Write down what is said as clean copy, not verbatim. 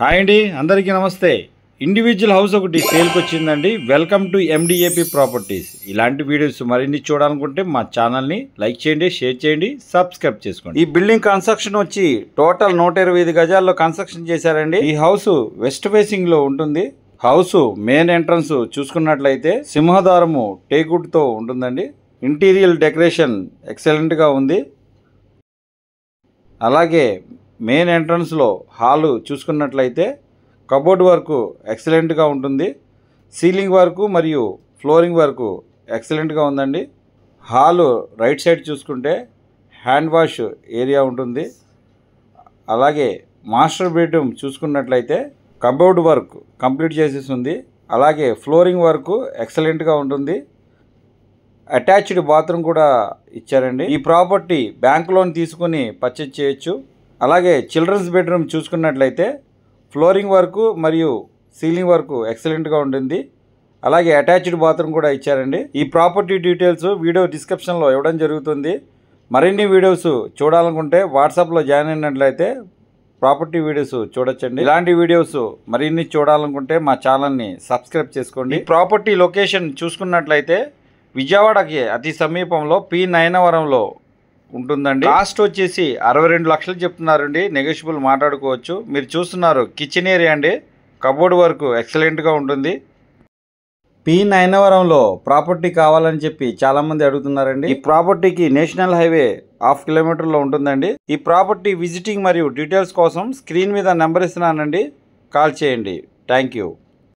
Hi అండి, అందరికీ నమస్తే. ఇండివిజువల్ హౌస్ ఒకటి సేల్కి వచ్చిందండి. Welcome to MDAP properties. ఇలాంటి వీడియోస్ మరిన్ని చూడాలనుకుంటే మా ఛానల్ని లైక్ చేయండి, షేర్ చేయండి, సబ్స్క్రైబ్ చేసుకోండి. ఈ బిల్డింగ్ కన్స్ట్రక్షన్ వచ్చి టోటల్ 125 గజాల్లో కన్స్ట్రక్షన్ చేశారండి. ఈ హౌస్ వెస్ట్ ఫేసింగ్ లో ఉంటుంది. హౌస్ మెయిన్ ఎంట్రన్స్ చూసుకున్నట్లయితే సింహద్వారము టేకుడ్ తో ఉంటుందండి. ఇంటీరియర్ డెకరేషన్ ఎక్సలెంట్ గా ఉంది. అలాగే మెయిన్ ఎంట్రన్స్లో హాలు చూసుకున్నట్లయితే కబోర్డ్ వర్క్ ఎక్సలెంట్గా ఉంటుంది. సీలింగ్ వర్క్ మరియు ఫ్లోరింగ్ వర్క్ ఎక్సలెంట్గా ఉందండి. హాలు రైట్ సైడ్ చూసుకుంటే హ్యాండ్ వాష్ ఏరియా ఉంటుంది. అలాగే మాస్టర్ బెడ్రూమ్ చూసుకున్నట్లయితే కబోర్డ్ వర్క్ కంప్లీట్ చేసేసి ఉంది. అలాగే ఫ్లోరింగ్ వర్క్ ఎక్సలెంట్గా ఉంటుంది. అటాచ్డ్ బాత్రూమ్ కూడా ఇచ్చారండి. ఈ ప్రాపర్టీ బ్యాంక్ లోన్ తీసుకుని పర్చేజ్ చేయొచ్చు. అలాగే చిల్డ్రన్స్ బెడ్రూమ్ చూసుకున్నట్లయితే ఫ్లోరింగ్ వర్క్ మరియు సీలింగ్ వర్క్ ఎక్సలెంట్గా ఉంటుంది. అలాగే అటాచ్డ్ బాత్రూమ్ కూడా ఇచ్చారండి. ఈ ప్రాపర్టీ డీటెయిల్స్ వీడియో డిస్క్రిప్షన్లో ఇవ్వడం జరుగుతుంది. మరిన్ని వీడియోస్ చూడాలనుకుంటే వాట్సాప్లో జాయిన్ అయినట్లయితే ప్రాపర్టీ వీడియోస్ చూడొచ్చండి. ఇలాంటి వీడియోస్ మరిన్ని చూడాలనుకుంటే మా ఛానల్ని సబ్స్క్రైబ్ చేసుకోండి. ఈ ప్రాపర్టీ లొకేషన్ చూసుకున్నట్లయితే విజయవాడకి అతి సమీపంలో పి నయనవరంలో ఉంటుందండి. కాస్ట్ వచ్చేసి 62 లక్షలు చెప్తున్నారండి. నెగోషియబుల్ మాట్లాడుకోవచ్చు. మీరు చూస్తున్నారు కిచెన్ ఏరియా అండి. కబోర్డ్ వర్క్ ఎక్సలెంట్గా ఉంటుంది. పి నయనవరంలో ప్రాపర్టీ కావాలని చెప్పి చాలామంది అడుగుతున్నారండి. ఈ ప్రాపర్టీకి నేషనల్ హైవే 1/2 కిలోమీటర్లో ఉంటుందండి. ఈ ప్రాపర్టీ విజిటింగ్ మరియు డీటెయిల్స్ కోసం స్క్రీన్ మీద నెంబర్ ఇస్తున్నానండి, కాల్ చేయండి. Thank you.